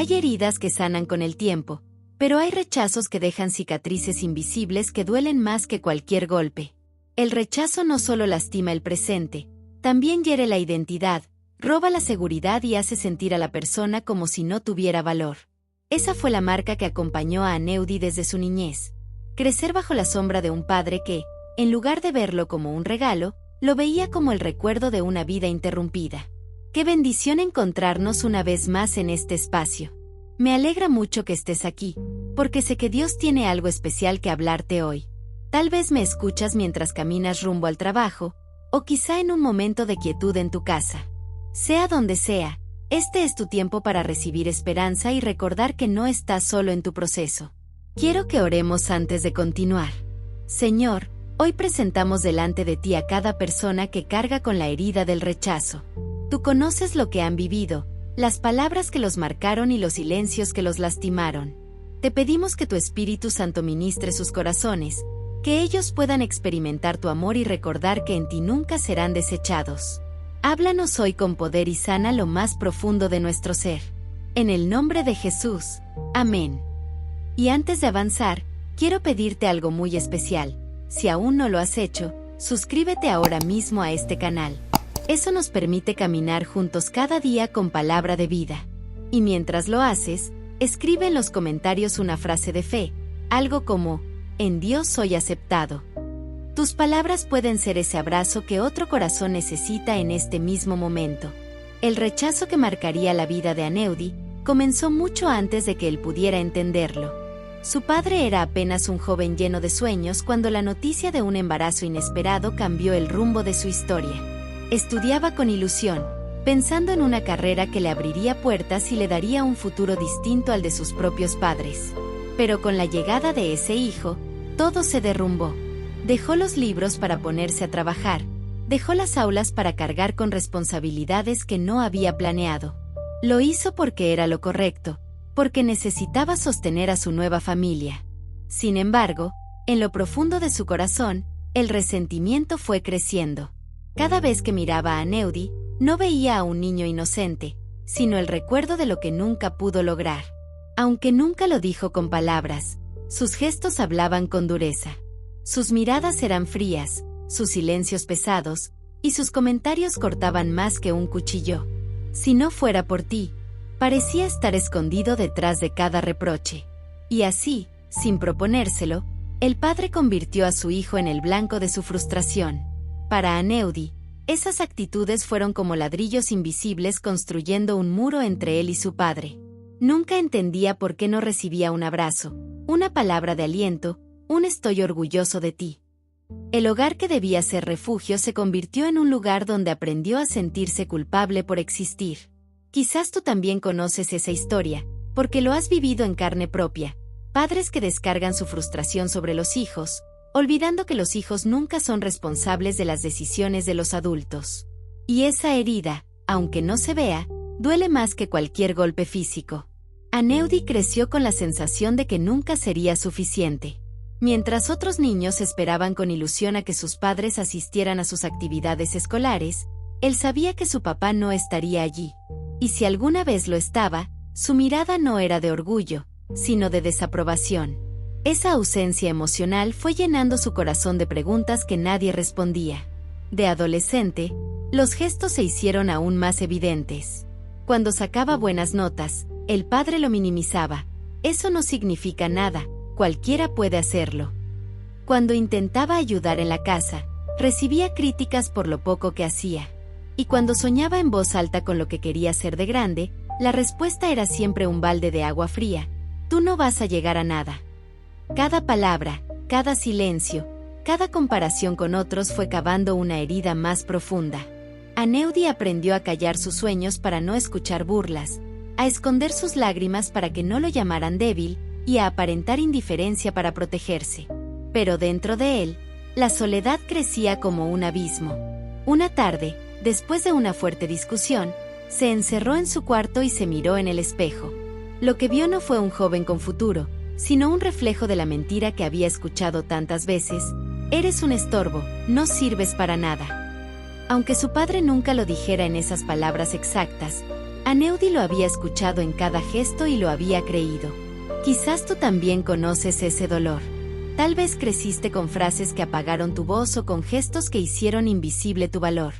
Hay heridas que sanan con el tiempo, pero hay rechazos que dejan cicatrices invisibles que duelen más que cualquier golpe. El rechazo no solo lastima el presente, también hiere la identidad, roba la seguridad y hace sentir a la persona como si no tuviera valor. Esa fue la marca que acompañó a Aneudi desde su niñez. Crecer bajo la sombra de un padre que, en lugar de verlo como un regalo, lo veía como el recuerdo de una vida interrumpida. ¡Qué bendición encontrarnos una vez más en este espacio! Me alegra mucho que estés aquí, porque sé que Dios tiene algo especial que hablarte hoy. Tal vez me escuchas mientras caminas rumbo al trabajo, o quizá en un momento de quietud en tu casa. Sea donde sea, este es tu tiempo para recibir esperanza y recordar que no estás solo en tu proceso. Quiero que oremos antes de continuar. Señor, hoy presentamos delante de ti a cada persona que carga con la herida del rechazo. Tú conoces lo que han vivido, las palabras que los marcaron y los silencios que los lastimaron. Te pedimos que tu Espíritu Santo ministre sus corazones, que ellos puedan experimentar tu amor y recordar que en ti nunca serán desechados. Háblanos hoy con poder y sana lo más profundo de nuestro ser. En el nombre de Jesús. Amén. Y antes de avanzar, quiero pedirte algo muy especial. Si aún no lo has hecho, suscríbete ahora mismo a este canal. Eso nos permite caminar juntos cada día con palabra de vida. Y mientras lo haces, escribe en los comentarios una frase de fe, algo como, en Dios soy aceptado. Tus palabras pueden ser ese abrazo que otro corazón necesita en este mismo momento. El rechazo que marcaría la vida de Aneudi comenzó mucho antes de que él pudiera entenderlo. Su padre era apenas un joven lleno de sueños cuando la noticia de un embarazo inesperado cambió el rumbo de su historia. Estudiaba con ilusión, pensando en una carrera que le abriría puertas y le daría un futuro distinto al de sus propios padres. Pero con la llegada de ese hijo, todo se derrumbó. Dejó los libros para ponerse a trabajar, dejó las aulas para cargar con responsabilidades que no había planeado. Lo hizo porque era lo correcto, porque necesitaba sostener a su nueva familia. Sin embargo, en lo profundo de su corazón, el resentimiento fue creciendo. Cada vez que miraba a Aneudi, no veía a un niño inocente, sino el recuerdo de lo que nunca pudo lograr. Aunque nunca lo dijo con palabras, sus gestos hablaban con dureza. Sus miradas eran frías, sus silencios pesados, y sus comentarios cortaban más que un cuchillo. Si no fuera por ti, parecía estar escondido detrás de cada reproche. Y así, sin proponérselo, el padre convirtió a su hijo en el blanco de su frustración. Para Aneudi, esas actitudes fueron como ladrillos invisibles construyendo un muro entre él y su padre. Nunca entendía por qué no recibía un abrazo, una palabra de aliento, un estoy orgulloso de ti. El hogar que debía ser refugio se convirtió en un lugar donde aprendió a sentirse culpable por existir. Quizás tú también conoces esa historia, porque lo has vivido en carne propia. Padres que descargan su frustración sobre los hijos, olvidando que los hijos nunca son responsables de las decisiones de los adultos. Y esa herida, aunque no se vea, duele más que cualquier golpe físico. Aneudi creció con la sensación de que nunca sería suficiente. Mientras otros niños esperaban con ilusión a que sus padres asistieran a sus actividades escolares, él sabía que su papá no estaría allí. Y si alguna vez lo estaba, su mirada no era de orgullo, sino de desaprobación. Esa ausencia emocional fue llenando su corazón de preguntas que nadie respondía. De adolescente, los gestos se hicieron aún más evidentes. Cuando sacaba buenas notas, el padre lo minimizaba. Eso no significa nada, cualquiera puede hacerlo. Cuando intentaba ayudar en la casa, recibía críticas por lo poco que hacía. Y cuando soñaba en voz alta con lo que quería ser de grande, la respuesta era siempre un balde de agua fría. Tú no vas a llegar a nada. Cada palabra, cada silencio, cada comparación con otros fue cavando una herida más profunda. Aneudi aprendió a callar sus sueños para no escuchar burlas, a esconder sus lágrimas para que no lo llamaran débil, y a aparentar indiferencia para protegerse. Pero dentro de él, la soledad crecía como un abismo. Una tarde, después de una fuerte discusión, se encerró en su cuarto y se miró en el espejo. Lo que vio no fue un joven con futuro, sino un reflejo de la mentira que había escuchado tantas veces: eres un estorbo, no sirves para nada. Aunque su padre nunca lo dijera en esas palabras exactas, Aneudi lo había escuchado en cada gesto y lo había creído. Quizás tú también conoces ese dolor. Tal vez creciste con frases que apagaron tu voz o con gestos que hicieron invisible tu valor.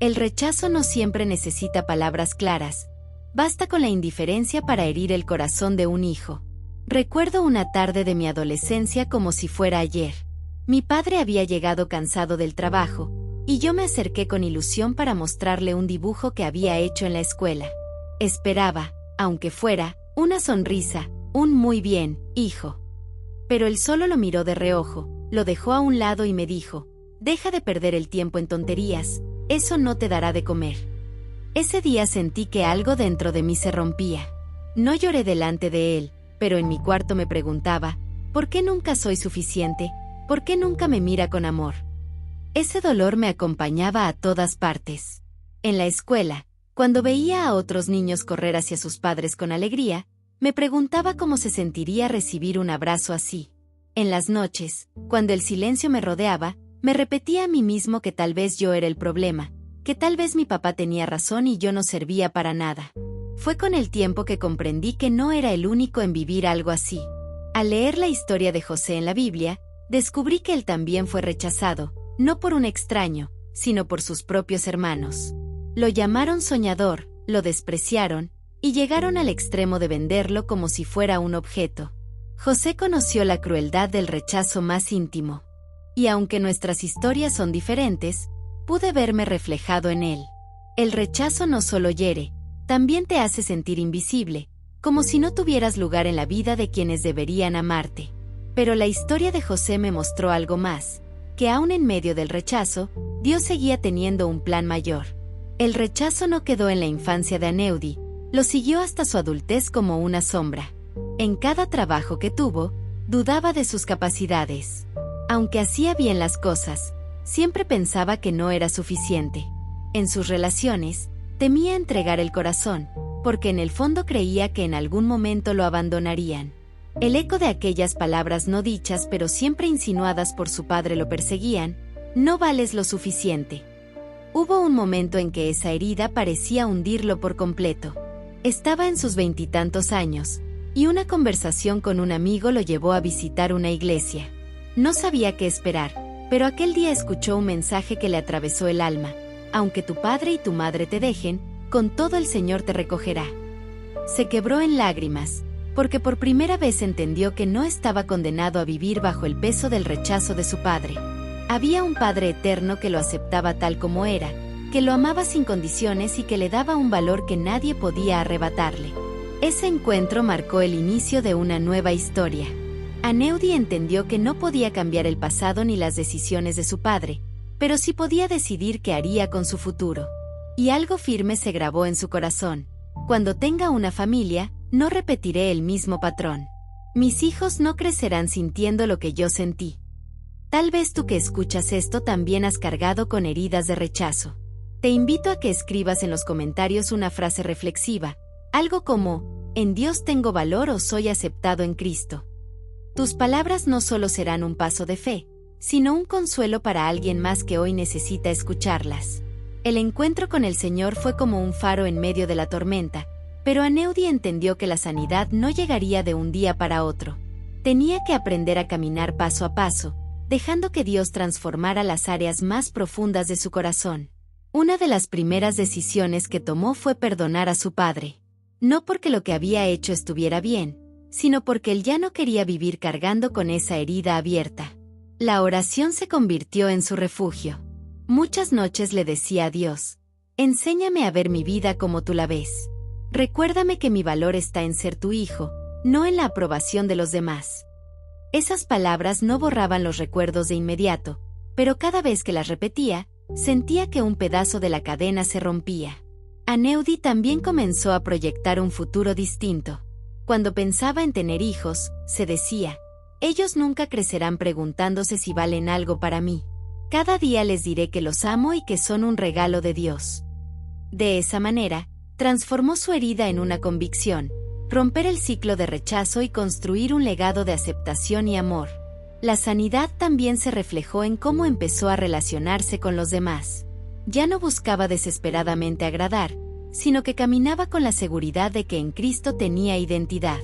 El rechazo no siempre necesita palabras claras. Basta con la indiferencia para herir el corazón de un hijo. Recuerdo una tarde de mi adolescencia como si fuera ayer. Mi padre había llegado cansado del trabajo, y yo me acerqué con ilusión para mostrarle un dibujo que había hecho en la escuela. Esperaba, aunque fuera, una sonrisa, un muy bien, hijo. Pero él solo lo miró de reojo, lo dejó a un lado y me dijo: deja de perder el tiempo en tonterías, eso no te dará de comer. Ese día sentí que algo dentro de mí se rompía. No lloré delante de él, pero en mi cuarto me preguntaba: ¿por qué nunca soy suficiente? ¿Por qué nunca me mira con amor? Ese dolor me acompañaba a todas partes. En la escuela, cuando veía a otros niños correr hacia sus padres con alegría, me preguntaba cómo se sentiría recibir un abrazo así. En las noches, cuando el silencio me rodeaba, me repetía a mí mismo que tal vez yo era el problema, que tal vez mi papá tenía razón y yo no servía para nada. Fue con el tiempo que comprendí que no era el único en vivir algo así. Al leer la historia de José en la Biblia, descubrí que él también fue rechazado, no por un extraño, sino por sus propios hermanos. Lo llamaron soñador, lo despreciaron, y llegaron al extremo de venderlo como si fuera un objeto. José conoció la crueldad del rechazo más íntimo. Y aunque nuestras historias son diferentes, pude verme reflejado en él. El rechazo no solo hiere, también te hace sentir invisible, como si no tuvieras lugar en la vida de quienes deberían amarte. Pero la historia de José me mostró algo más, que aún en medio del rechazo, Dios seguía teniendo un plan mayor. El rechazo no quedó en la infancia de Aneudi, lo siguió hasta su adultez como una sombra. En cada trabajo que tuvo, dudaba de sus capacidades. Aunque hacía bien las cosas, siempre pensaba que no era suficiente. En sus relaciones, temía entregar el corazón, porque en el fondo creía que en algún momento lo abandonarían. El eco de aquellas palabras no dichas pero siempre insinuadas por su padre lo perseguían: no vales lo suficiente. Hubo un momento en que esa herida parecía hundirlo por completo. Estaba en sus 20 y tantos años, y una conversación con un amigo lo llevó a visitar una iglesia. No sabía qué esperar, pero aquel día escuchó un mensaje que le atravesó el alma: aunque tu padre y tu madre te dejen, con todo el Señor te recogerá. Se quebró en lágrimas, porque por primera vez entendió que no estaba condenado a vivir bajo el peso del rechazo de su padre. Había un Padre eterno que lo aceptaba tal como era, que lo amaba sin condiciones y que le daba un valor que nadie podía arrebatarle. Ese encuentro marcó el inicio de una nueva historia. Aneudi entendió que no podía cambiar el pasado ni las decisiones de su padre, pero sí podía decidir qué haría con su futuro. Y algo firme se grabó en su corazón: cuando tenga una familia, no repetiré el mismo patrón. Mis hijos no crecerán sintiendo lo que yo sentí. Tal vez tú que escuchas esto también has cargado con heridas de rechazo. Te invito a que escribas en los comentarios una frase reflexiva, algo como: en Dios tengo valor o soy aceptado en Cristo. Tus palabras no solo serán un paso de fe, sino un consuelo para alguien más que hoy necesita escucharlas. El encuentro con el Señor fue como un faro en medio de la tormenta, pero Aneudi entendió que la sanidad no llegaría de un día para otro. Tenía que aprender a caminar paso a paso, dejando que Dios transformara las áreas más profundas de su corazón. Una de las primeras decisiones que tomó fue perdonar a su padre. No porque lo que había hecho estuviera bien, sino porque él ya no quería vivir cargando con esa herida abierta. La oración se convirtió en su refugio. Muchas noches le decía a Dios: enséñame a ver mi vida como tú la ves. Recuérdame que mi valor está en ser tu hijo, no en la aprobación de los demás. Esas palabras no borraban los recuerdos de inmediato, pero cada vez que las repetía, sentía que un pedazo de la cadena se rompía. Aneudi también comenzó a proyectar un futuro distinto. Cuando pensaba en tener hijos, se decía: ellos nunca crecerán preguntándose si valen algo para mí. Cada día les diré que los amo y que son un regalo de Dios. De esa manera, transformó su herida en una convicción: romper el ciclo de rechazo y construir un legado de aceptación y amor. La sanidad también se reflejó en cómo empezó a relacionarse con los demás. Ya no buscaba desesperadamente agradar, sino que caminaba con la seguridad de que en Cristo tenía identidad.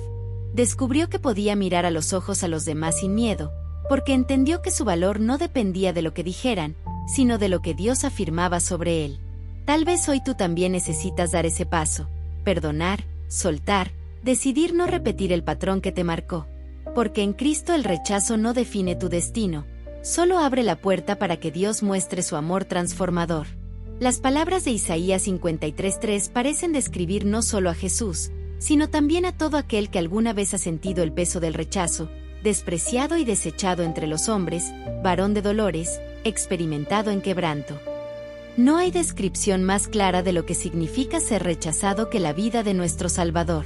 Descubrió que podía mirar a los ojos a los demás sin miedo, porque entendió que su valor no dependía de lo que dijeran, sino de lo que Dios afirmaba sobre él. Tal vez hoy tú también necesitas dar ese paso, perdonar, soltar, decidir no repetir el patrón que te marcó. Porque en Cristo el rechazo no define tu destino, solo abre la puerta para que Dios muestre su amor transformador. Las palabras de Isaías 53:3 parecen describir no solo a Jesús, sino también a todo aquel que alguna vez ha sentido el peso del rechazo, despreciado y desechado entre los hombres, varón de dolores, experimentado en quebranto. No hay descripción más clara de lo que significa ser rechazado que la vida de nuestro Salvador.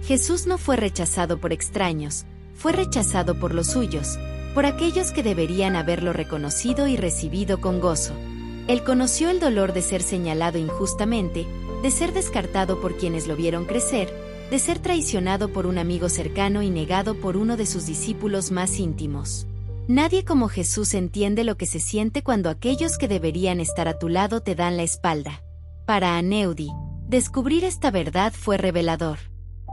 Jesús no fue rechazado por extraños, fue rechazado por los suyos, por aquellos que deberían haberlo reconocido y recibido con gozo. Él conoció el dolor de ser señalado injustamente, de ser descartado por quienes lo vieron crecer, de ser traicionado por un amigo cercano y negado por uno de sus discípulos más íntimos. Nadie como Jesús entiende lo que se siente cuando aquellos que deberían estar a tu lado te dan la espalda. Para Aneudi, descubrir esta verdad fue revelador.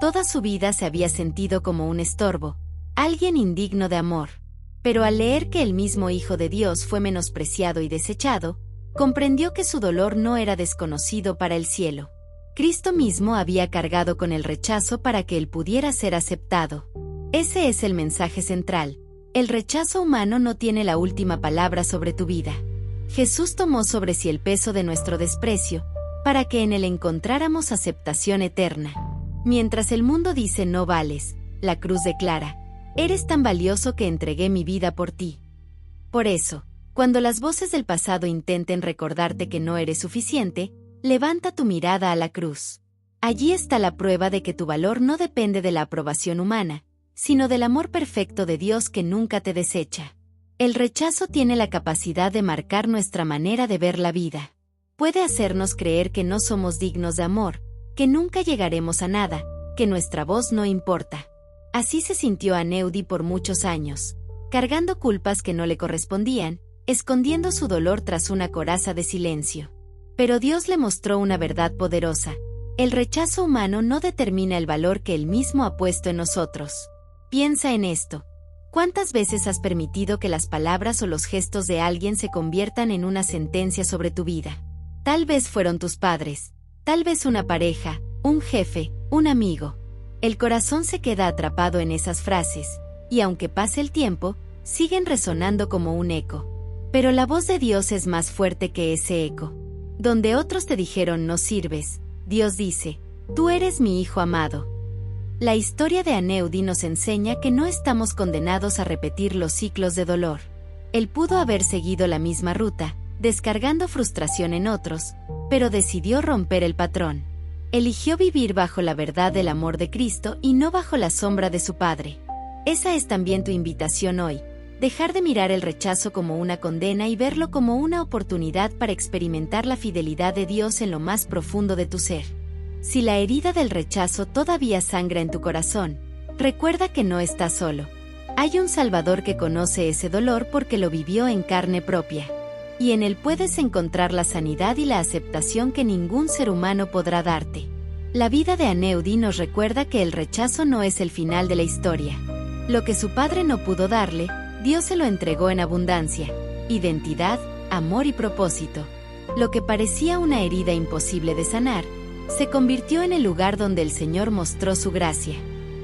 Toda su vida se había sentido como un estorbo, alguien indigno de amor. Pero al leer que el mismo Hijo de Dios fue menospreciado y desechado, comprendió que su dolor no era desconocido para el cielo. Cristo mismo había cargado con el rechazo para que él pudiera ser aceptado. Ese es el mensaje central. El rechazo humano no tiene la última palabra sobre tu vida. Jesús tomó sobre sí el peso de nuestro desprecio, para que en él encontráramos aceptación eterna. Mientras el mundo dice no vales, la cruz declara, eres tan valioso que entregué mi vida por ti. Por eso, cuando las voces del pasado intenten recordarte que no eres suficiente, levanta tu mirada a la cruz. Allí está la prueba de que tu valor no depende de la aprobación humana, sino del amor perfecto de Dios que nunca te desecha. El rechazo tiene la capacidad de marcar nuestra manera de ver la vida. Puede hacernos creer que no somos dignos de amor, que nunca llegaremos a nada, que nuestra voz no importa. Así se sintió Aneudi por muchos años, cargando culpas que no le correspondían, escondiendo su dolor tras una coraza de silencio. Pero Dios le mostró una verdad poderosa. El rechazo humano no determina el valor que Él mismo ha puesto en nosotros. Piensa en esto. ¿Cuántas veces has permitido que las palabras o los gestos de alguien se conviertan en una sentencia sobre tu vida? Tal vez fueron tus padres, tal vez una pareja, un jefe, un amigo. El corazón se queda atrapado en esas frases, y aunque pase el tiempo, siguen resonando como un eco. Pero la voz de Dios es más fuerte que ese eco. Donde otros te dijeron no sirves, Dios dice, tú eres mi hijo amado. La historia de Aneudi nos enseña que no estamos condenados a repetir los ciclos de dolor. Él pudo haber seguido la misma ruta, descargando frustración en otros, pero decidió romper el patrón. Eligió vivir bajo la verdad del amor de Cristo y no bajo la sombra de su Padre. Esa es también tu invitación hoy, dejar de mirar el rechazo como una condena y verlo como una oportunidad para experimentar la fidelidad de Dios en lo más profundo de tu ser. Si la herida del rechazo todavía sangra en tu corazón, recuerda que no estás solo. Hay un Salvador que conoce ese dolor porque lo vivió en carne propia. Y en él puedes encontrar la sanidad y la aceptación que ningún ser humano podrá darte. La vida de Aneudi nos recuerda que el rechazo no es el final de la historia. Lo que su padre no pudo darle, Dios se lo entregó en abundancia: identidad, amor y propósito. Lo que parecía una herida imposible de sanar, se convirtió en el lugar donde el Señor mostró su gracia.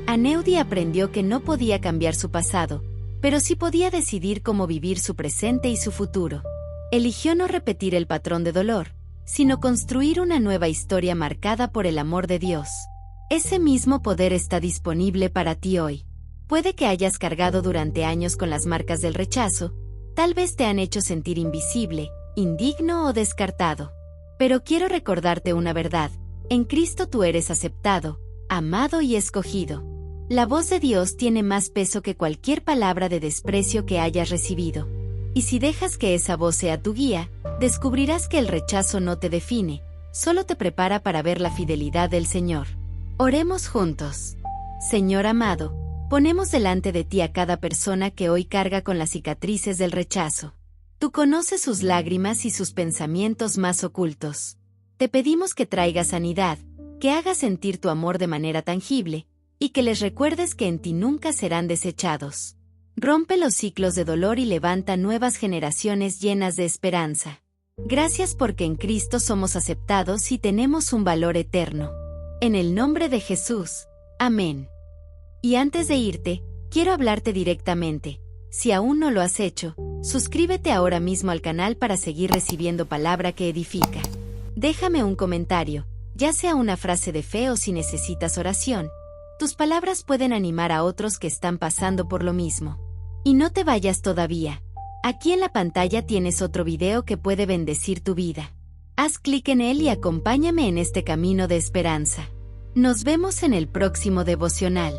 Aneudi aprendió que no podía cambiar su pasado, pero sí podía decidir cómo vivir su presente y su futuro. Eligió no repetir el patrón de dolor, sino construir una nueva historia marcada por el amor de Dios. Ese mismo poder está disponible para ti hoy. Puede que hayas cargado durante años con las marcas del rechazo, tal vez te han hecho sentir invisible, indigno o descartado. Pero quiero recordarte una verdad: en Cristo tú eres aceptado, amado y escogido. La voz de Dios tiene más peso que cualquier palabra de desprecio que hayas recibido. Y si dejas que esa voz sea tu guía, descubrirás que el rechazo no te define, solo te prepara para ver la fidelidad del Señor. Oremos juntos. Señor amado, ponemos delante de ti a cada persona que hoy carga con las cicatrices del rechazo. Tú conoces sus lágrimas y sus pensamientos más ocultos. Te pedimos que traigas sanidad, que hagas sentir tu amor de manera tangible, y que les recuerdes que en ti nunca serán desechados. Rompe los ciclos de dolor y levanta nuevas generaciones llenas de esperanza. Gracias porque en Cristo somos aceptados y tenemos un valor eterno. En el nombre de Jesús. Amén. Y antes de irte, quiero hablarte directamente. Si aún no lo has hecho, suscríbete ahora mismo al canal para seguir recibiendo palabra que edifica. Déjame un comentario, ya sea una frase de fe o si necesitas oración. Tus palabras pueden animar a otros que están pasando por lo mismo. Y no te vayas todavía. Aquí en la pantalla tienes otro video que puede bendecir tu vida. Haz clic en él y acompáñame en este camino de esperanza. Nos vemos en el próximo devocional.